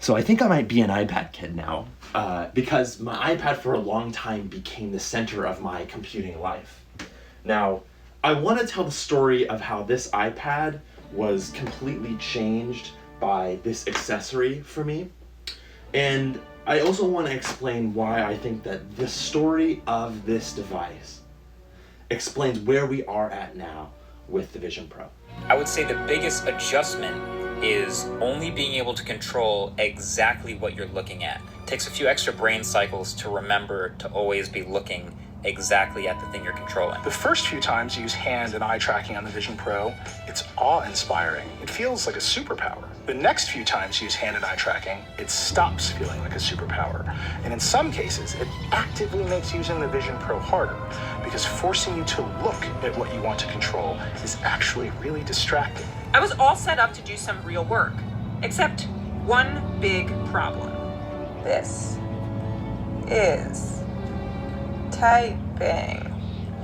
So I think I might be an iPad kid now, because my iPad for a long time became the center of my computing life. Now, I want to tell the story of how this iPad was completely changed by this accessory for me. And I also want to explain why I think that the story of this device explains where we are at now with the Vision Pro. I would say the biggest adjustment is only being able to control exactly what you're looking at. It takes a few extra brain cycles to remember to always be looking exactly at the thing you're controlling. The first few times you use hand and eye tracking on the Vision Pro, it's awe-inspiring. It feels like a superpower. The next few times you use hand and eye tracking, it stops feeling like a superpower. And in some cases, it actively makes using the Vision Pro harder, because forcing you to look at what you want to control is actually really distracting. I was all set up to do some real work, except one big problem. This is typing.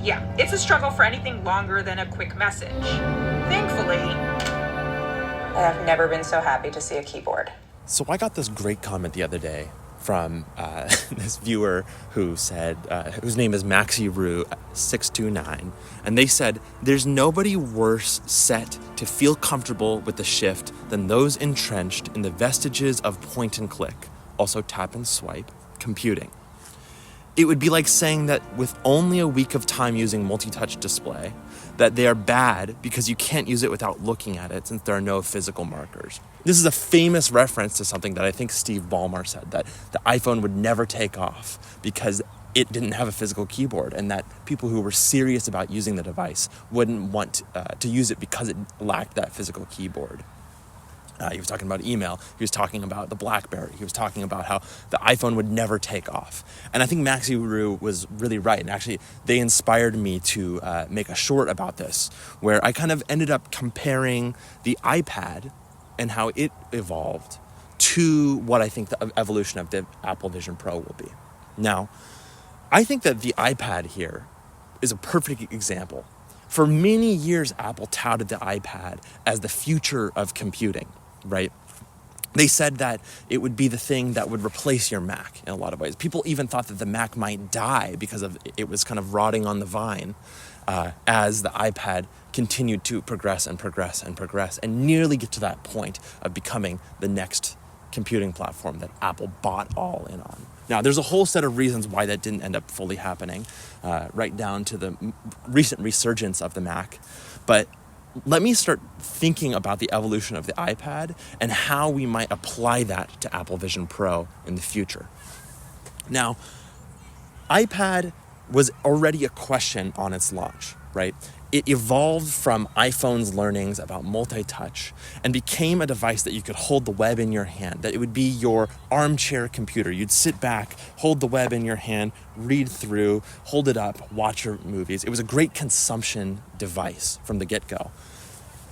Yeah, it's a struggle for anything longer than a quick message. Thankfully, I have never been so happy to see a keyboard. So I got this great comment the other day from this viewer who said, whose name is MaxiRu629, and they said, "There's nobody worse set to feel comfortable with the shift than those entrenched in the vestiges of point and click, also tap and swipe, computing. It would be like saying that with only a week of time using multi-touch display, that they are bad because you can't use it without looking at it since there are no physical markers." This is a famous reference to something that I think Steve Ballmer said, that the iPhone would never take off because it didn't have a physical keyboard, and that people who were serious about using the device wouldn't want to use it because it lacked that physical keyboard. He was talking about email. He was talking about the BlackBerry. He was talking about how the iPhone would never take off. And I think MaxiRu was really right. And actually, they inspired me to make a short about this, where I kind of ended up comparing the iPad and how it evolved to what I think the evolution of the Apple Vision Pro will be. Now, I think that the iPad here is a perfect example. For many years, Apple touted the iPad as the future of computing. Right? They said that it would be the thing that would replace your Mac in a lot of ways. People even thought that the Mac might die because of it was kind of rotting on the vine as the iPad continued to progress and progress and progress and nearly get to that point of becoming the next computing platform that Apple bought all in on. Now, there's a whole set of reasons why that didn't end up fully happening, right down to the recent resurgence of the Mac. But let me start thinking about the evolution of the iPad and how we might apply that to Apple Vision Pro in the future. Now, iPad was already a question on its launch, right? It evolved from iPhone's learnings about multi-touch and became a device that you could hold the web in your hand, that it would be your armchair computer. You'd sit back, hold the web in your hand, read through, hold it up, watch your movies. It was a great consumption device from the get-go,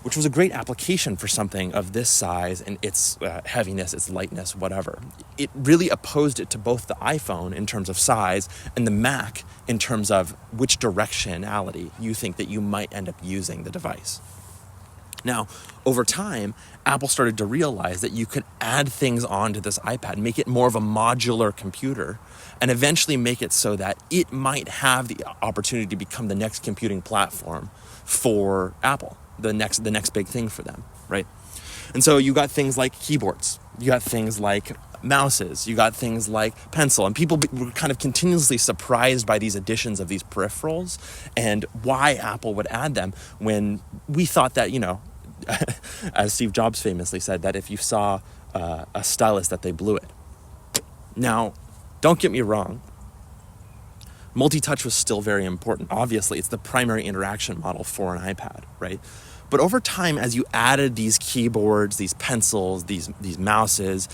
which was a great application for something of this size and its heaviness, its lightness, whatever. It really opposed it to both the iPhone in terms of size and the Mac in terms of which directionality you think that you might end up using the device. Now, over time, Apple started to realize that you could add things onto this iPad, make it more of a modular computer, and eventually make it so that it might have the opportunity to become the next computing platform for Apple, the next big thing for them, right? And so you got things like keyboards, you got things like mouses, you got things like pencil, and people were kind of continuously surprised by these additions of these peripherals and why Apple would add them when we thought that, as Steve Jobs famously said, that if you saw a stylus that they blew it. Now, don't get me wrong, multi-touch was still very important. Obviously, it's the primary interaction model for an iPad, right? But over time, as you added these keyboards, these pencils, these mouses,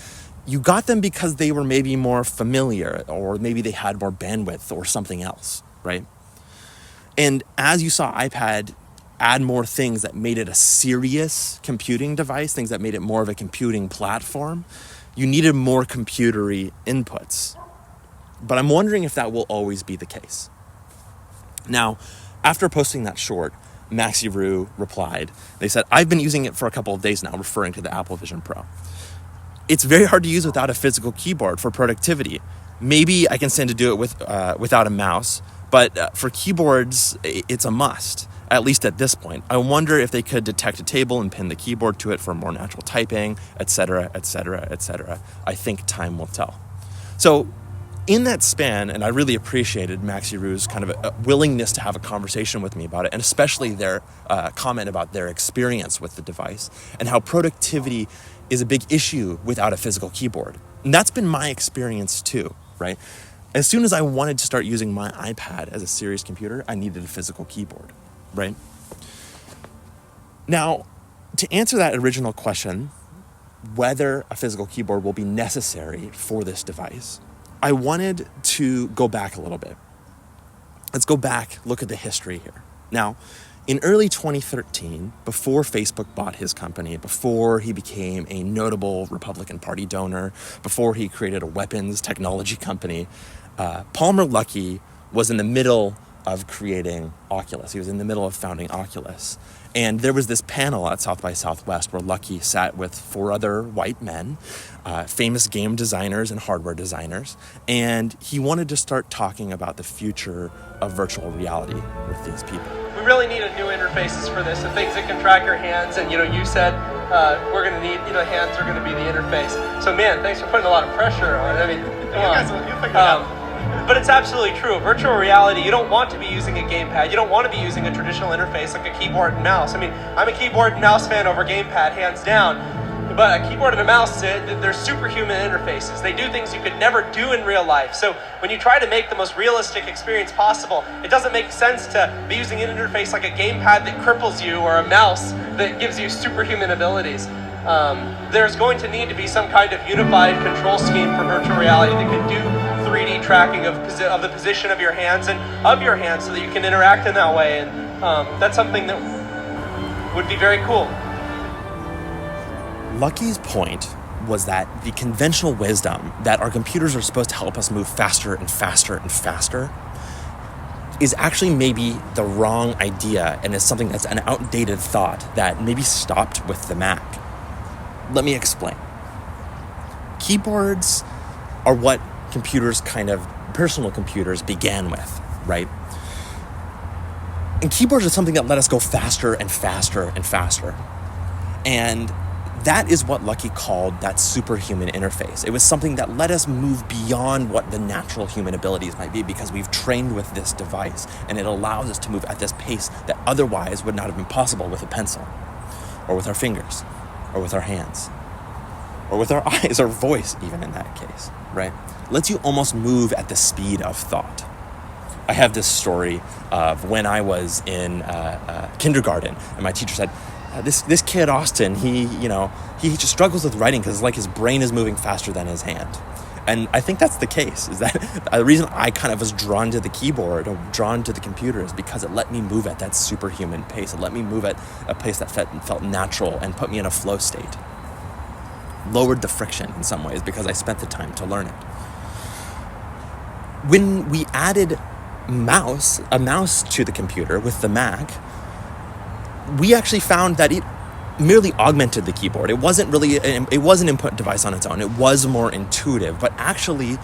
you got them because they were maybe more familiar, or maybe they had more bandwidth or something else, right? And as you saw iPad add more things that made it a serious computing device, things that made it more of a computing platform, you needed more computery inputs. But I'm wondering if that will always be the case. Now, after posting that short, MaxiRu replied. They said, "I've been using it for a couple of days now," referring to the Apple Vision Pro. it's very hard to use without a physical keyboard for productivity. Maybe I can stand to do it without a mouse, but for keyboards, it's a must, at least at this point. I wonder if they could detect a table and pin the keyboard to it for more natural typing, etc., etc., etc. I think time will tell. So in that span, and I really appreciated Maxi Rue's kind of a willingness to have a conversation with me about it, and especially their comment about their experience with the device and how productivity is a big issue without a physical keyboard. And that's been my experience too, right? As soon as I wanted to start using my iPad as a serious computer, I needed a physical keyboard, right? Now, to answer that original question, whether a physical keyboard will be necessary for this device, I wanted to go back a little bit. Let's go back, look at the history here. Now, in early 2013, before Facebook bought his company, before he became a notable Republican Party donor, before he created a weapons technology company, Palmer Luckey was in the middle of creating Oculus. He was in the middle of founding Oculus. And there was this panel at South by Southwest where Luckey sat with 4 other white men, famous game designers and hardware designers, and he wanted to start talking about the future of virtual reality with these people. We really need new interfaces for this, and things that can track your hands. And you said we're going to need, hands are going to be the interface. So man, thanks for putting a lot of pressure on it. I mean, You'll figure it out. But it's absolutely true. Virtual reality, you don't want to be using a gamepad. You don't want to be using a traditional interface like a keyboard and mouse. I mean, I'm a keyboard and mouse fan over gamepad, hands down. But a keyboard and a mouse, they're superhuman interfaces. They do things you could never do in real life. So when you try to make the most realistic experience possible, it doesn't make sense to be using an interface like a gamepad that cripples you or a mouse that gives you superhuman abilities. There's going to need to be some kind of unified control scheme for virtual reality that can do 3D tracking of the position of your hands and of your hands so that you can interact in that way. And that's something that would be very cool. Luckey's point was that the conventional wisdom that our computers are supposed to help us move faster and faster and faster is actually maybe the wrong idea and is something that's an outdated thought that maybe stopped with the Mac. Let me explain. Keyboards are what computers, kind of personal computers, began with, right? And keyboards are something that let us go faster and faster and faster. And that is what Luckey called that superhuman interface. It was something that let us move beyond what the natural human abilities might be because we've trained with this device, and it allows us to move at this pace that otherwise would not have been possible with a pencil, or with our fingers, or with our hands, or with our eyes, or voice even in that case, right? Lets you almost move at the speed of thought. I have this story of when I was in kindergarten, and my teacher said, this kid Austin, he just struggles with writing because it's like his brain is moving faster than his hand. And I think that's the case, is that the reason I kind of was drawn to the keyboard or drawn to the computer is because it let me move at that superhuman pace. It let me move at a pace that felt natural and put me in a flow state. Lowered the friction in some ways because I spent the time to learn it. When we added a mouse to the computer with the Mac, we actually found that it merely augmented the keyboard. It wasn't an input device on its own. It was more intuitive, but actually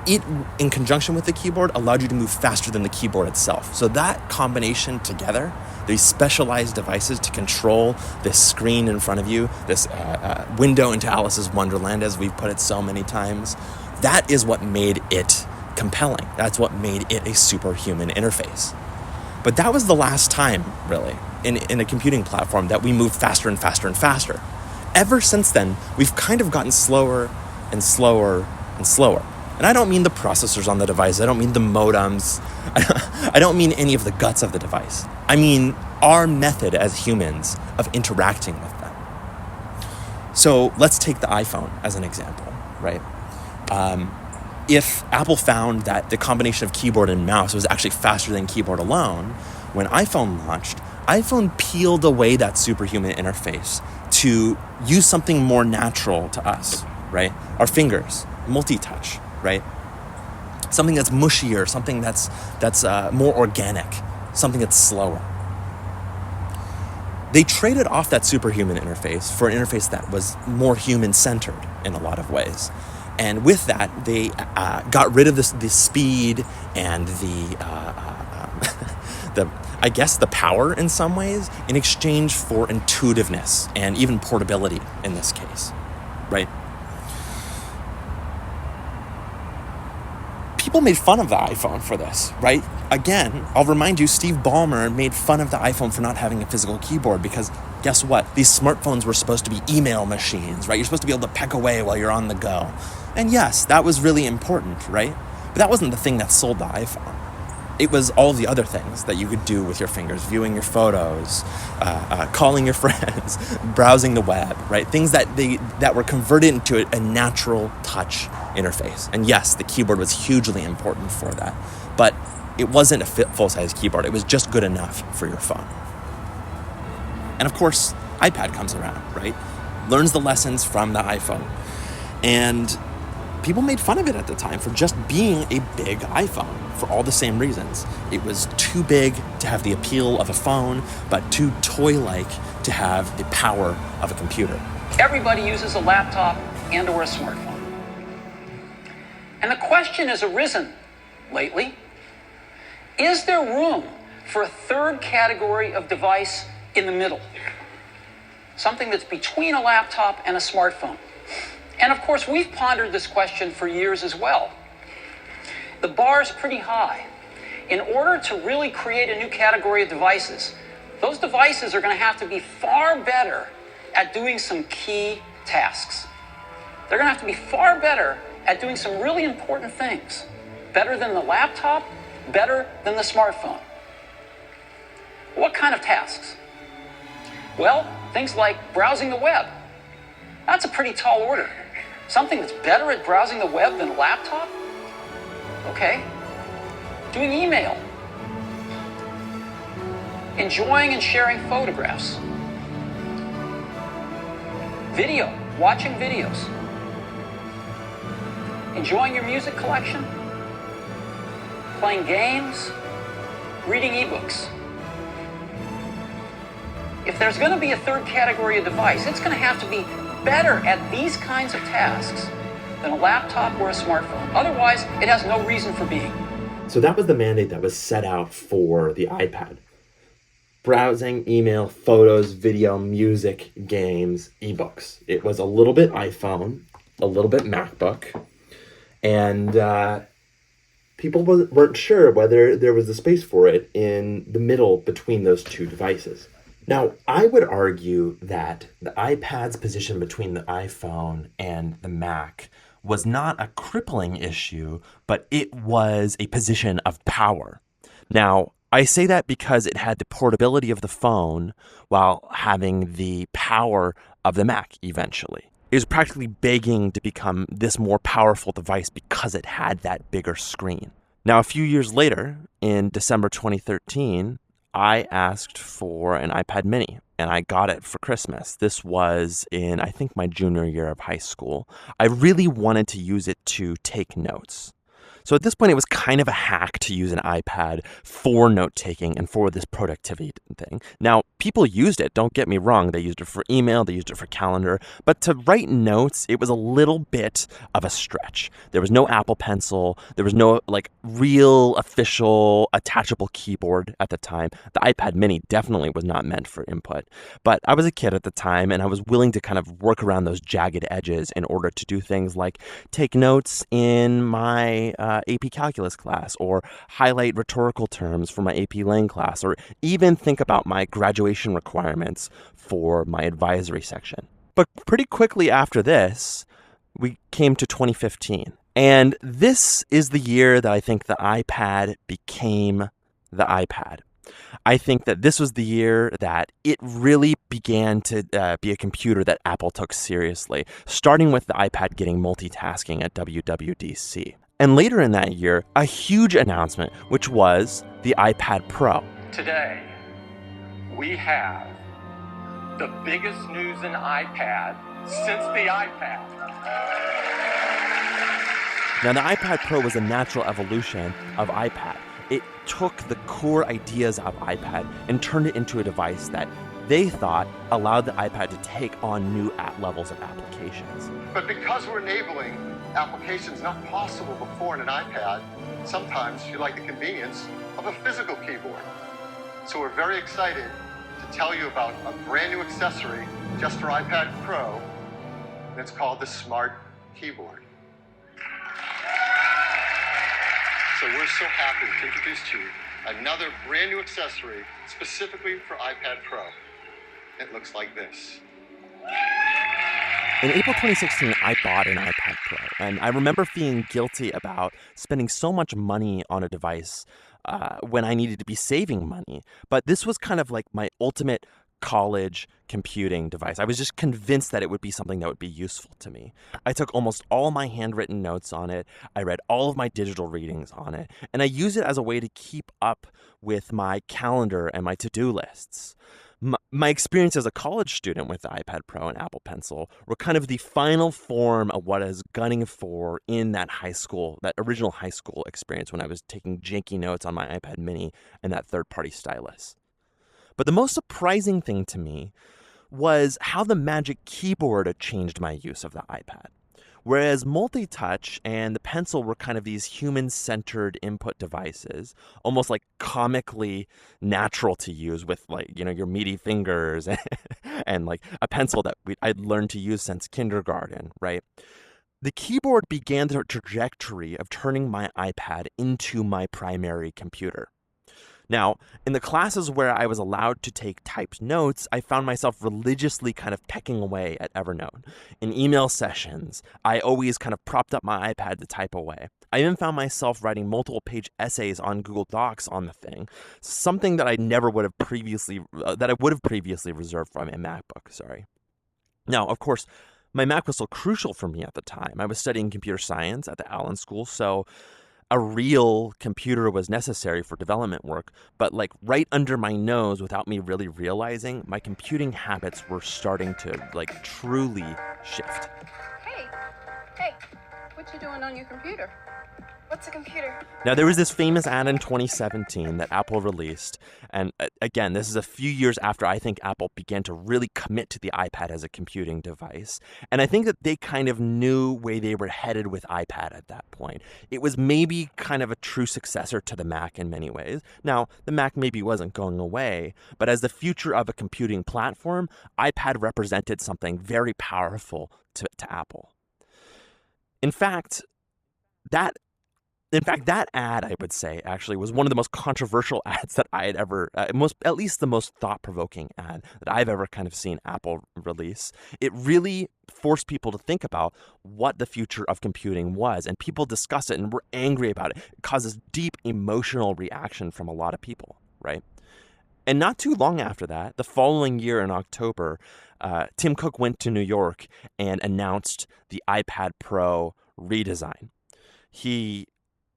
it, in conjunction with the keyboard, allowed you to move faster than the keyboard itself. So that combination together, these specialized devices to control this screen in front of you, this window into Alice's Wonderland, as we've put it so many times, that is what made it compelling. That's what made it a superhuman interface. But that was the last time, really, in a computing platform that we moved faster and faster and faster. Ever since then, we've kind of gotten slower and slower and slower. And I don't mean the processors on the device. I don't mean the modems. I don't mean any of the guts of the device. I mean our method as humans of interacting with them. So let's take the iPhone as an example, right? If Apple found that the combination of keyboard and mouse was actually faster than keyboard alone, when iPhone launched, iPhone peeled away that superhuman interface to use something more natural to us, right? Our fingers, multitouch, right? Something that's mushier, something that's more organic, something that's slower. they traded off that superhuman interface for an interface that was more human-centered in a lot of ways. And with that, they got rid of the speed and I guess the power in some ways in exchange for intuitiveness and even portability in this case, right? People made fun of the iPhone for this, right? Again, I'll remind you, Steve Ballmer made fun of the iPhone for not having a physical keyboard because guess what? These smartphones were supposed to be email machines, right? You're supposed to be able to peck away while you're on the go. And yes, that was really important, right? But that wasn't the thing that sold the iPhone. It was all the other things that you could do with your fingers, viewing your photos, calling your friends, browsing the web, right? Things that were converted into a natural touch interface. And yes, the keyboard was hugely important for that, but it wasn't a full-size keyboard. It was just good enough for your phone. And of course, iPad comes around, right? Learns the lessons from the iPhone. And people made fun of it at the time for just being a big iPhone for all the same reasons. It was too big to have the appeal of a phone, but too toy-like to have the power of a computer. Everybody uses a laptop and or a smartphone. And the question has arisen lately, is there room for a third category of device in the middle? Something that's between a laptop and a smartphone. And of course, we've pondered this question for years as well. The bar is pretty high. In order to really create a new category of devices, those devices are going to have to be far better at doing some key tasks. They're going to have to be far better at doing some really important things. Better than the laptop, better than the smartphone. What kind of tasks? Well, things like browsing the web. That's a pretty tall order. Something that's better at browsing the web than a laptop? Okay. Doing email. Enjoying and sharing photographs. Video. Watching videos. Enjoying your music collection. Playing games. Reading ebooks. If there's going to be a third category of device, it's going to have to be better at these kinds of tasks than a laptop or a smartphone. Otherwise, it has no reason for being. So that was the mandate that was set out for the iPad. Browsing, email, photos, video, music, games, ebooks. It was a little bit iPhone, a little bit MacBook, and people weren't sure whether there was a space for it in the middle between those two devices. Now, I would argue that the iPad's position between the iPhone and the Mac was not a crippling issue, but it was a position of power. Now, I say that because it had the portability of the phone while having the power of the Mac eventually. It was practically begging to become this more powerful device because it had that bigger screen. Now, a few years later, in December 2013, I asked for an iPad mini, and I got it for Christmas. This was in, I think, my junior year of high school. I really wanted to use it to take notes. So at this point, it was kind of a hack to use an iPad for note-taking and for this productivity thing. Now, people used it, don't get me wrong. They used it for email, they used it for calendar. But to write notes, it was a little bit of a stretch. There was no Apple Pencil. There was no, real official attachable keyboard at the time. The iPad mini definitely was not meant for input. But I was a kid at the time, and I was willing to kind of work around those jagged edges in order to do things like take notes in my AP Calculus class, or highlight rhetorical terms for my AP Lang class, or even think about my graduation requirements for my advisory section. But pretty quickly after this, we came to 2015. And this is the year that I think the iPad became the iPad. I think that this was the year that it really began to be a computer that Apple took seriously, starting with the iPad getting multitasking at WWDC. And later in that year, a huge announcement, which was the iPad Pro. Today, we have the biggest news in iPad since the iPad. Now, the iPad Pro was a natural evolution of iPad. It took the core ideas of iPad and turned it into a device that they thought allowed the iPad to take on new levels of applications. But because we're enabling applications not possible before in an iPad, sometimes you like the convenience of a physical keyboard. So we're very excited to tell you about a brand new accessory just for iPad Pro. It's called the Smart Keyboard. So we're so happy to introduce to you another brand new accessory specifically for iPad Pro. It looks like this. In April 2016, I bought an iPad Pro, and I remember feeling guilty about spending so much money on a device when I needed to be saving money. But this was kind of like my ultimate college computing device. I was just convinced that it would be something that would be useful to me. I took almost all my handwritten notes on it. I read all of my digital readings on it, and I used it as a way to keep up with my calendar and my to-do lists. My experience as a college student with the iPad Pro and Apple Pencil were kind of the final form of what I was gunning for in that original high school experience when I was taking janky notes on my iPad mini and that third-party stylus. But the most surprising thing to me was how the Magic Keyboard had changed my use of the iPad. Whereas Multitouch and the Pencil were kind of these human-centered input devices, almost like comically natural to use with your meaty fingers and like a pencil that I'd learned to use since kindergarten, right? The keyboard began the trajectory of turning my iPad into my primary computer. Now, in the classes where I was allowed to take typed notes, I found myself religiously kind of pecking away at Evernote. In email sessions, I always kind of propped up my iPad to type away. I even found myself writing multiple page essays on Google Docs on the thing, something that I would have previously reserved for my MacBook, sorry. Now, of course, my Mac was so crucial for me at the time. I was studying computer science at the Allen School, so a real computer was necessary for development work, but like right under my nose without me really realizing, my computing habits were starting to like truly shift. Hey, what you doing on your computer? What's a computer? Now, there was this famous ad in 2017 that Apple released. And again, this is a few years after I think Apple began to really commit to the iPad as a computing device. And I think that they kind of knew where they were headed with iPad at that point. It was maybe kind of a true successor to the Mac in many ways. Now, the Mac maybe wasn't going away, but as the future of a computing platform, iPad represented something very powerful to Apple. In fact, that ad, I would say, actually was one of the most controversial ads that I had ever, at least the most thought-provoking ad that I've ever kind of seen Apple release. It really forced people to think about what the future of computing was, and people discussed it and were angry about it. It causes deep emotional reaction from a lot of people, right? And not too long after that, the following year in October, Tim Cook went to New York and announced the iPad Pro redesign.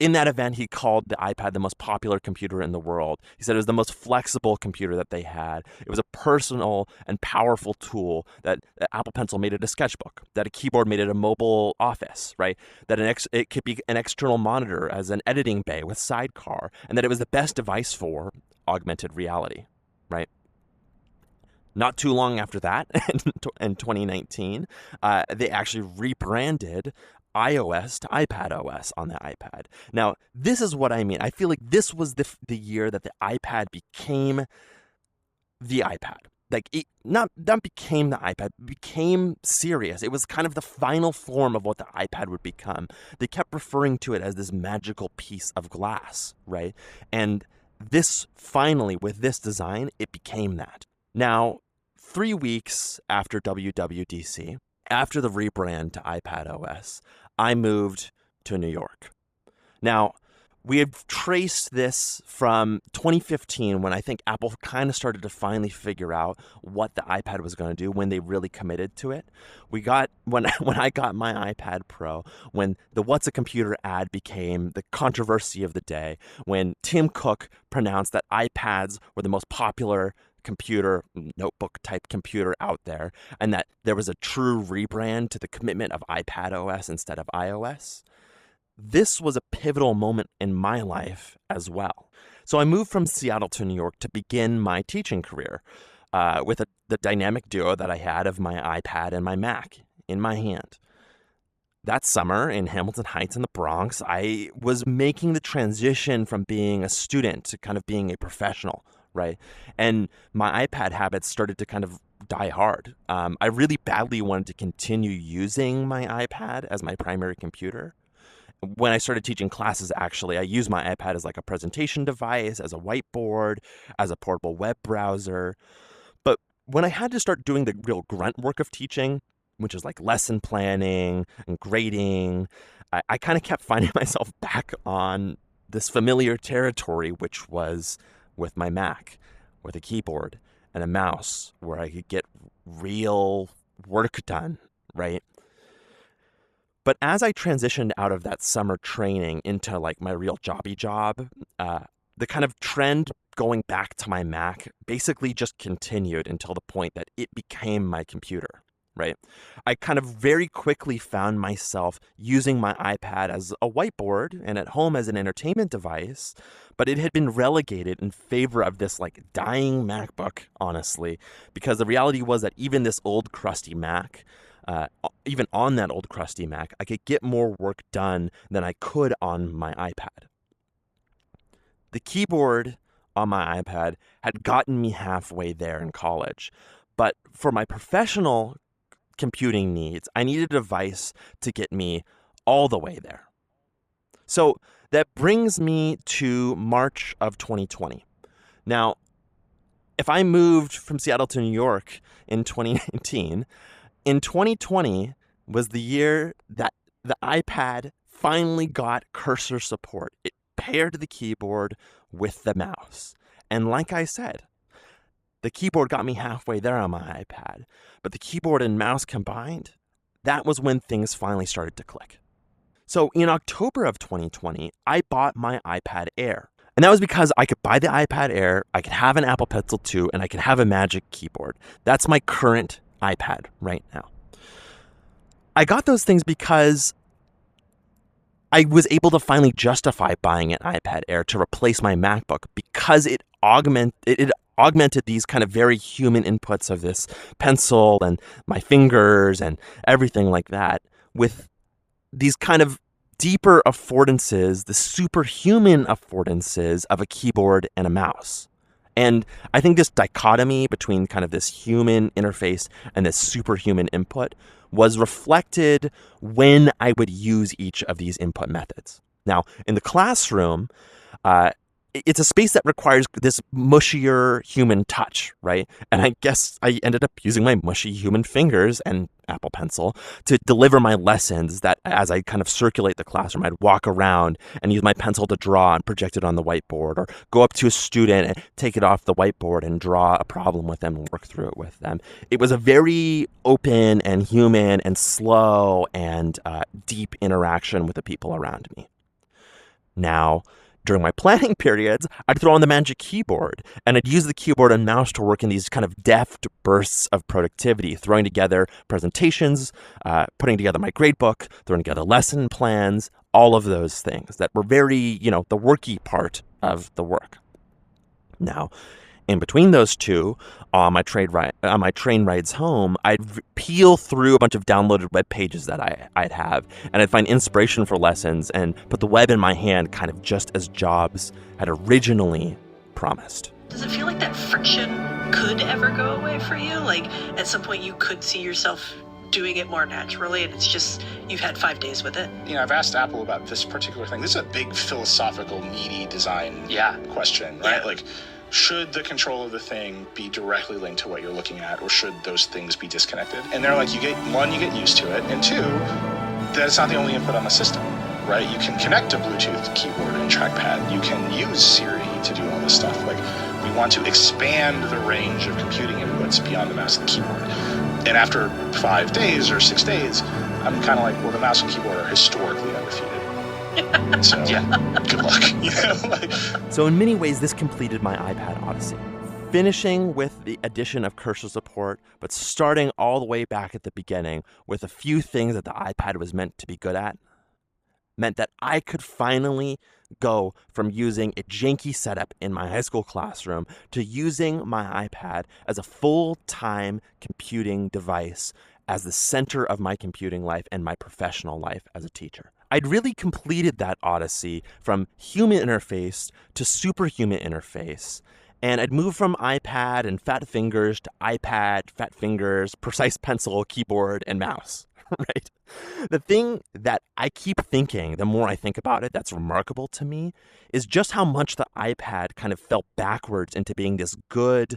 In that event, he called the iPad the most popular computer in the world. He said it was the most flexible computer that they had. It was a personal and powerful tool, that Apple Pencil made it a sketchbook, that a keyboard made it a mobile office, right? That it could be an external monitor as an editing bay with Sidecar, and that it was the best device for augmented reality, right? Not too long after that, in 2019, they actually rebranded iOS to iPadOS on the iPad. Now, this is what I mean. I feel like this was the year that the iPad became the iPad. Like, it not became the iPad, became serious. It was kind of the final form of what the iPad would become. They kept referring to it as this magical piece of glass, right? And this, finally, with this design, it became that. Now, 3 weeks after WWDC, after the rebrand to iPadOS, I moved to New York. Now, we have traced this from 2015, when I think Apple kind of started to finally figure out what the iPad was going to do, when they really committed to it. When I got my iPad Pro, when the "What's a Computer" ad became the controversy of the day, when Tim Cook pronounced that iPads were the most popular computer, notebook type computer out there, and that there was a true rebrand to the commitment of iPadOS instead of iOS. This was a pivotal moment in my life as well. So I moved from Seattle to New York to begin my teaching career. with the dynamic duo that I had of my iPad and my Mac in my hand. That summer in Hamilton Heights in the Bronx, I was making the transition from being a student to kind of being a professional, right? And my iPad habits started to kind of die hard. I really badly wanted to continue using my iPad as my primary computer. When I started teaching classes, actually, I used my iPad as like a presentation device, as a whiteboard, as a portable web browser. But when I had to start doing the real grunt work of teaching, which is like lesson planning and grading, I kind of kept finding myself back on this familiar territory, which was with my Mac, with a keyboard and a mouse, where I could get real work done, right? But as I transitioned out of that summer training into like my real jobby job, the kind of trend going back to my Mac basically just continued until the point that it became my computer. Right? I kind of very quickly found myself using my iPad as a whiteboard and at home as an entertainment device, but it had been relegated in favor of this like dying MacBook, honestly, because the reality was that even this old crusty Mac, even on that old crusty Mac, I could get more work done than I could on my iPad. The keyboard on my iPad had gotten me halfway there in college, but for my professional computing needs, I needed a device to get me all the way there. So that brings me to March of 2020. Now, if I moved from Seattle to New York in 2019, in 2020 was the year that the iPad finally got cursor support. It paired the keyboard with the mouse. And like I said, the keyboard got me halfway there on my iPad, but the keyboard and mouse combined, that was when things finally started to click. So in October of 2020, I bought my iPad Air. And that was because I could buy the iPad Air, I could have an Apple Pencil 2, and I could have a Magic Keyboard. That's my current iPad right now. I got those things because I was able to finally justify buying an iPad Air to replace my MacBook because it augmented these kind of very human inputs of this pencil and my fingers and everything like that with these kind of deeper affordances, the superhuman affordances of a keyboard and a mouse. And I think this dichotomy between kind of this human interface and this superhuman input was reflected when I would use each of these input methods. Now, in the classroom, it's a space that requires this mushier human touch, right? And I guess I ended up using my mushy human fingers and Apple Pencil to deliver my lessons that as I kind of circulate the classroom, I'd walk around and use my pencil to draw and project it on the whiteboard, or go up to a student and take it off the whiteboard and draw a problem with them and work through it with them. It was a very open and human and slow and deep interaction with the people around me. Now, during my planning periods, I'd throw on the Magic Keyboard, and I'd use the keyboard and mouse to work in these kind of deft bursts of productivity, throwing together presentations, putting together my gradebook, throwing together lesson plans, all of those things that were very, the worky part of the work. Now, in between those two, on my train rides home, I'd peel through a bunch of downloaded web pages that I'd have, and I'd find inspiration for lessons and put the web in my hand, kind of just as Jobs had originally promised. Does it feel like that friction could ever go away for you? Like, at some point you could see yourself doing it more naturally, and it's just you've had 5 days with it? I've asked Apple about this particular thing. This is a big philosophical, meaty design question, right? Yeah. Like, should the control of the thing be directly linked to what you're looking at, or should those things be disconnected? And they're like, you get used to it, and two, that it's not the only input on the system, right? You can connect a Bluetooth keyboard and trackpad. You can use Siri to do all this stuff. Like, we want to expand the range of computing inputs beyond the mouse and the keyboard. And after 5 days or 6 days, I'm kind of like, well, the mouse and keyboard are historically undefeated. So, good luck. So in many ways, this completed my iPad Odyssey. Finishing with the addition of cursor support, but starting all the way back at the beginning with a few things that the iPad was meant to be good at. meant that I could finally go from using a janky setup in my high school classroom to using my iPad as a full-time computing device as the center of my computing life and my professional life as a teacher. I'd really completed that odyssey from human interface to superhuman interface. And I'd moved from iPad and fat fingers to iPad, fat fingers, precise pencil, keyboard, and mouse, right? The thing that I keep thinking, the more I think about it, that's remarkable to me, is just how much the iPad kind of fell backwards into being this good,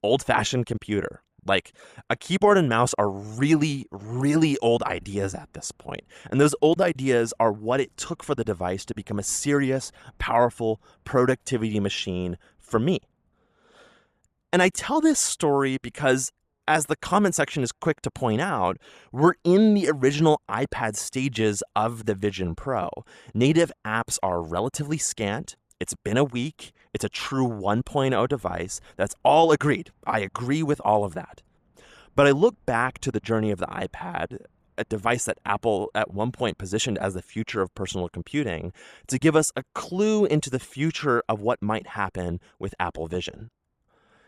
old-fashioned computer. Like, a keyboard and mouse are really, really old ideas at this point. And those old ideas are what it took for the device to become a serious, powerful productivity machine for me. And I tell this story because, as the comment section is quick to point out, we're in the original iPad stages of the Vision Pro. Native apps are relatively scant. It's been a week. It's a true 1.0 device. That's all agreed. I agree with all of that. But I look back to the journey of the iPad, a device that Apple at one point positioned as the future of personal computing, to give us a clue into the future of what might happen with Apple Vision.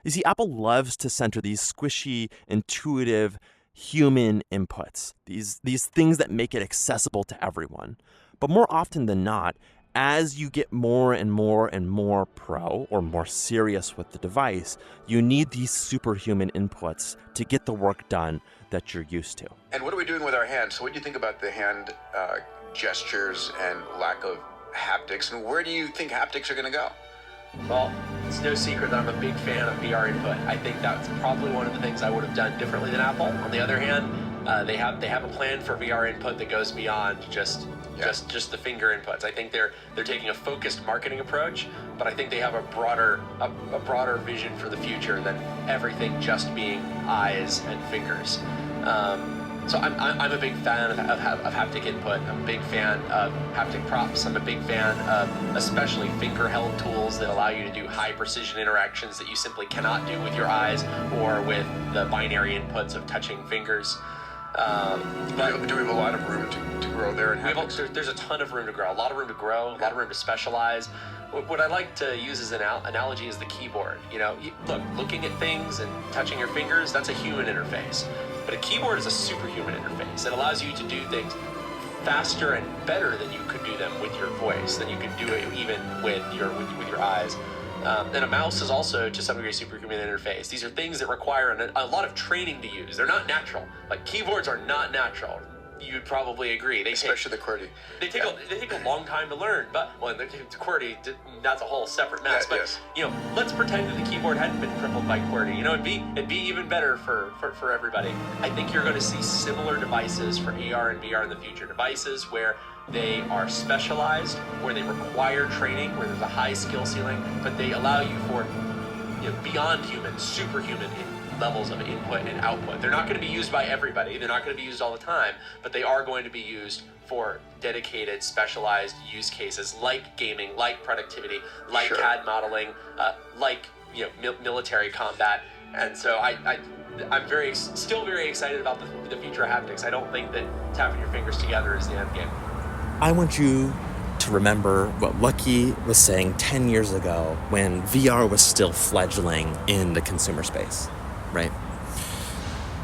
You see, Apple loves to center these squishy, intuitive, human inputs, these things that make it accessible to everyone. But more often than not, as you get more and more and more pro or more serious with the device, you need these superhuman inputs to get the work done that you're used to. And what are we doing with our hands? So what do you think about the hand gestures and lack of haptics? And where do you think haptics are going to go? Well, it's no secret that I'm a big fan of VR input. I think that's probably one of the things I would have done differently than Apple. On the other hand, they have a plan for VR input that goes beyond just the finger inputs. I think they're taking a focused marketing approach, but I think they have a broader vision for the future than everything just being eyes and fingers. So I'm a big fan of haptic input. I'm a big fan of haptic props. I'm a big fan of especially finger-held tools that allow you to do high-precision interactions that you simply cannot do with your eyes or with the binary inputs of touching fingers. But do we have a lot of room to grow there? There's a ton of room to grow, a lot of room to grow, a lot of room to specialize. What I like to use as an analogy is the keyboard. Looking at things and touching your fingers, that's a human interface. But a keyboard is a superhuman interface. It allows you to do things faster and better than you could do them with your voice, than you could do it even with your eyes. And a mouse is also, to some degree, a superhuman interface. These are things that require a lot of training to use. They're not natural. Like, keyboards are not natural. You'd probably agree. Especially the QWERTY. They take a long time to learn, but the QWERTY, that's a whole separate mess. Let's pretend that the keyboard hadn't been crippled by QWERTY. It'd be even better for everybody. I think you're going to see similar devices for AR and VR in the future. Devices where they are specialized, where they require training, where there's a high skill ceiling, but they allow you for beyond human, superhuman levels of input and output. They're not going to be used by everybody. They're not going to be used all the time, but they are going to be used for dedicated, specialized use cases like gaming, like productivity, like CAD modeling, like military combat. And so I'm still very excited about the future of haptics. I don't think that tapping your fingers together is the end game. I want you to remember what Luckey was saying 10 years ago when VR was still fledgling in the consumer space, right?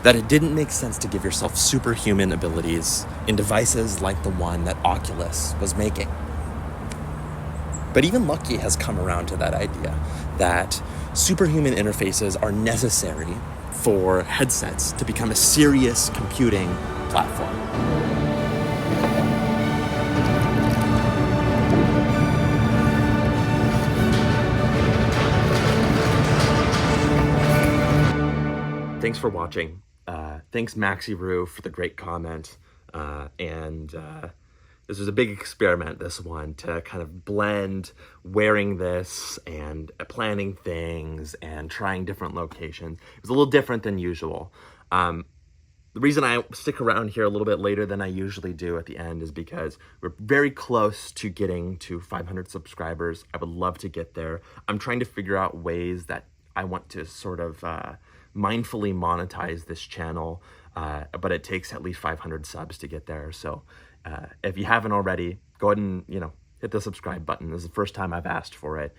That it didn't make sense to give yourself superhuman abilities in devices like the one that Oculus was making. But even Luckey has come around to that idea that superhuman interfaces are necessary for headsets to become a serious computing platform. Thanks for watching. Thanks Maxi Rue for the great comment. This was a big experiment, this one, to kind of blend wearing this and planning things and trying different locations. It was a little different than usual. The reason I stick around here a little bit later than I usually do at the end is because we're very close to getting to 500 subscribers. I would love to get there. I'm trying to figure out ways that I want to sort of mindfully monetize this channel, but it takes at least 500 subs to get there. So if you haven't already, go ahead and, hit the subscribe button. This is the first time I've asked for it.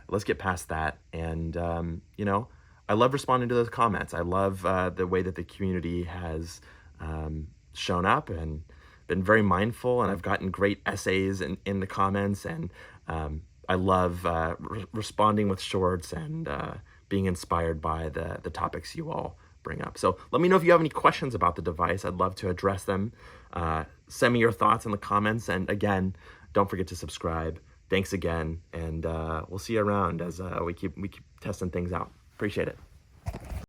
Let's get past that. And, I love responding to those comments. I love the way that the community has shown up and been very mindful, and I've gotten great essays in the comments, and I love responding with shorts and being inspired by the topics you all bring up. So let me know if you have any questions about the device. I'd love to address them. Send me your thoughts in the comments, and again, don't forget to subscribe. Thanks again, and we'll see you around as we keep testing things out. Appreciate it.